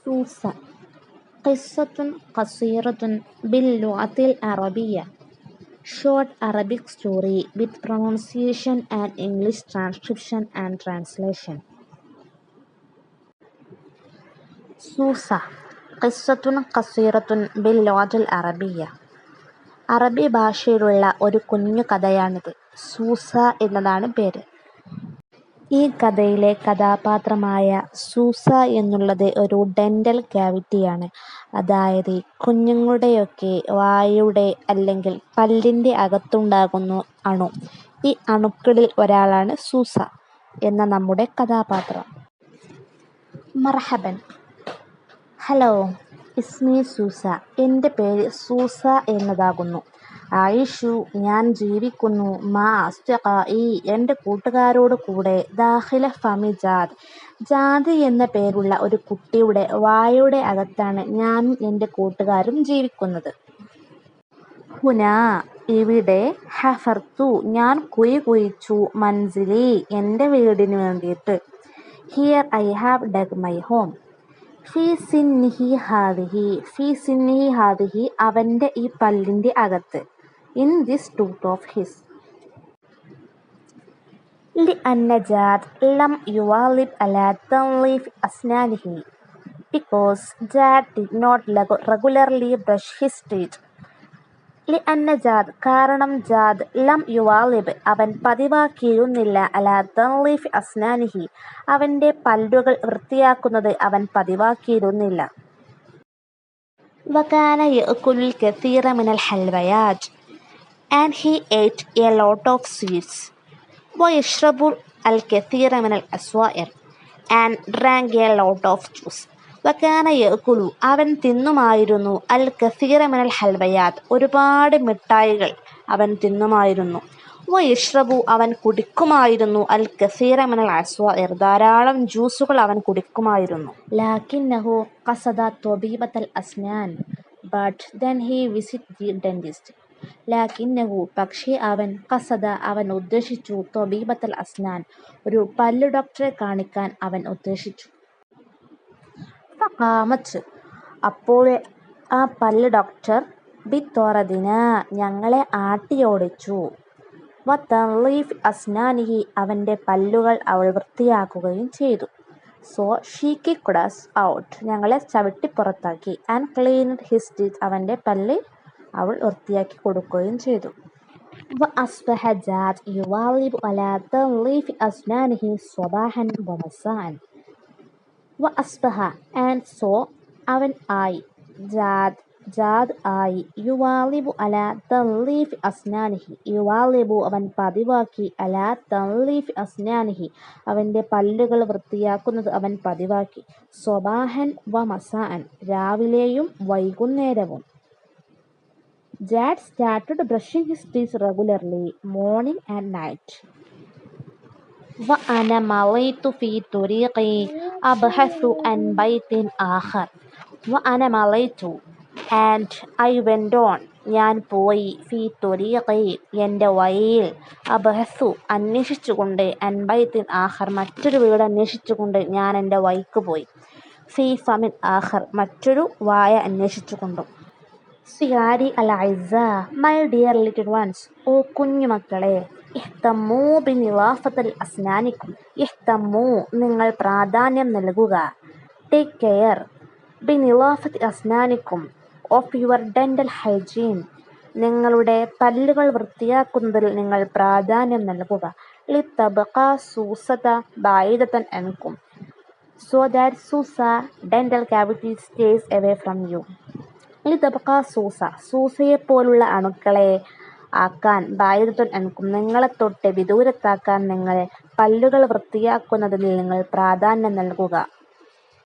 سوسة قصة قصيرة باللغة العربية. Short Arabic story with pronunciation and English transcription and translation. سوسة قصة قصيرة باللغة العربية. അറബി ഭാഷയിലുള്ള ഒരു കുഞ്ഞു കഥയാണിത്. സൂസ എന്നതാണ് പേര്. ഈ കഥയിലെ കഥാപാത്രമായ സൂസ എന്നുള്ളത് ഒരു ഡെന്റൽ ക്യാവിറ്റിയാണ്. അതായത് കുഞ്ഞുങ്ങളുടെയൊക്കെ വായുടെ അല്ലെങ്കിൽ പല്ലിൻ്റെ അകത്തുണ്ടാകുന്ന അണു. ഈ അണുക്കളിൽ ഒരാളാണ് സൂസ എന്ന നമ്മുടെ കഥാപാത്രം. മർഹബൻ, ഹലോ, ഇസ്മി സൂസ, എൻ്റെ പേര് സൂസ എന്നതാകുന്നു. ആയിഷു, ഞാൻ ജീവിക്കുന്നു. മാ അസ്തിഖാഇ, എൻ്റെ കൂട്ടുകാരോട് കൂടെ. ദാഖില ഫമി ജാദ്, ജാദ് എന്ന പേരുള്ള ഒരു കുട്ടിയുടെ വായുടെ അകത്താണ് ഞാനും എൻ്റെ കൂട്ടുകാരും ജീവിക്കുന്നത്. ഹുനാ, ഇവിടെ. ഹഫർതു, ഞാൻ കുഴി കുഴിച്ചു. മൻസിലി, എൻ്റെ വീടിന് വേണ്ടിയിട്ട്. Here I have dug my home. ഫീ സിന്നിഹി ഹാദിഹി, ഫീ സിന്നിഹി ഹാദിഹി, അവൻ്റെ ഈ പല്ലിൻ്റെ അകത്ത്. In this tooth of his. ലഅന്ന ജാദ് ലം യുവാലിബ് അലാ തൻളീഫ് അസ്നാനിഹി, because Jad did not regularly brush his teeth. ലഅന്ന ജാദ്, കാരണം ജാദ്, ലം യുവാലിബ്, അവൻ പതിവാക്കിയിരുന്നില്ല, അലാ തൻളീഫ് അസ്നാനിഹി, അവൻ്റെ പല്ലുകൾ വൃത്തിയാക്കുന്നത് അവൻ പതിവാക്കിയിരുന്നില്ല. വകാന യഅകുലുൽ കസീറ മിനൽ ഹൽവയാത്ത്, and he ate a lot of sweets. വയശ്റബു അൽ കസീറ മിനൽ അസ്വാഇർ, and drank a lot of juice. വകാന യഅകുലു, അവൻ തിന്നുമായിരുന്നു. അൽ കസീറ മിനൽ ഹൽവയാത്ത്, ഒരുപാട് മിഠായികൾ അവൻ തിന്നുമായിരുന്നു. വയശ്റബു, അവൻ കുടിക്കുമായിരുന്നു. അൽ കസീറ മിനൽ അസ്വാഇർ, ധാരാളം ജ്യൂസുകൾ അവൻ കുടിക്കുമായിരുന്നു. ലാകിന്നഹു ഖസദ ത്വബീബത്തൽ അസ്നാൻ, but then he visit the dentist. ലാകിന്നഹു, പക്ഷേ അവൻ, ഖസദ, അവൻ ഉദ്ദേശിച്ചു, ത്വബീബത്തൽ അസ്നാൻ, ഒരു പല്ലു ഡോക്ടറെ കാണിക്കാൻ അവൻ ഉദ്ദേശിച്ചു. ഫഖാമത്ത്, അപ്പോൾ ആ പല്ല് ഡോക്ടർ, ബിത്വറദിന, ഞങ്ങളെ ആട്ടിയോടിച്ചു. വതൻളീഫ് അസ്നാനിഹി, അവൻ്റെ പല്ലുകൾ അവൾ വൃത്തിയാക്കുകയും ചെയ്തു. So she kicked us out, ഞങ്ങളെ ചവിട്ടി പുറത്താക്കി. ആൻഡ് ക്ലീൻഡ് ഹിസ് ടീത്ത്, അവൻ്റെ പല്ല് അവൾ വൃത്തിയാക്കി കൊടുക്കുകയും ചെയ്തു. വഅസ്ബഹ ജാദ് യുവാലിബു അലാ തൻളീഫ് അസ്നാനിഹി സ്വബാഹൻ വമസാഅൻ. വഅസ്ബഹ, ആൻഡ് സോ, അവൻ ആയി. ജാദ് ആയി. യുവാലിബു അലാ തൻളീഫ് അസ്നാനിഹി, യുവാലിബു, അവൻ പതിവാക്കി. അലാ തൻളീഫ് അസ്നാനിഹി, അവൻ്റെ പല്ലുകൾ വൃത്തിയാക്കുന്നത് അവൻ പതിവാക്കി. സ്വബാഹൻ വമസാഅൻ, രാവിലെയും വൈകുന്നേരവും. Jad started brushing his teeth regularly, morning and night. വഅന മളൈതു ഫീ തുരീഖി അബ്ഹസു അൻ ബൈത്തിൻ ആഖർ. വഅന മളൈതു, ആൻഡ് ഐ വെന്റ് ഓൺ, ഞാൻ പോയി. ഫീ തുരീഖി, എൻ്റെ വഴിയിൽ. അബ്ഹസു, അന്വേഷിച്ചുകൊണ്ട്. അൻ ബൈത്തിൻ ആഖർ, മറ്റൊരു വീട് അന്വേഷിച്ചുകൊണ്ട് ഞാൻ എൻ്റെ വഴിക്ക് പോയി. ഫീ ഫമിൻ ആഖർ, മറ്റൊരു വായ അന്വേഷിച്ചുകൊണ്ടും. സിയാരി അൽ അഇസ്സ, മൈ ഡിയർ ലിറ്റിൽ വൺസ്, ഓ കുഞ്ഞുമക്കളെ. ഇഹ്തമ്മൂ ബിനിളാഫത്തിൽ അസ്നാനിക്കും, ഇഹ്തമ്മൂ, നിങ്ങൾ പ്രാധാന്യം നൽകുക. ടേക്ക് കെയർ, ബിനിളാഫത്തി അസ്നാനിക്കും, ഓഫ് യുവർ ഡെന്റൽ ഹൈജീൻ, നിങ്ങളുടെ പല്ലുകൾ വൃത്തിയാക്കുന്നതിൽ നിങ്ങൾ പ്രാധാന്യം നൽകുക. ലിതബ്ഖ സൂസത ബഈദതൻ അൻകും, സോ ദാറ്റ് സൂസ, dental cavity, stays away from you. ലിതബ്ഖ സൂസ, സൂസയെപ്പോലുള്ള അണുക്കളെ ആക്കാൻ, ബഈദതൻ അൻകും, നിങ്ങളെ തൊട്ട് വിദൂരത്താക്കാൻ നിങ്ങൾ പല്ലുകൾ വൃത്തിയാക്കുന്നതിൽ നിങ്ങൾ പ്രാധാന്യം നൽകുക.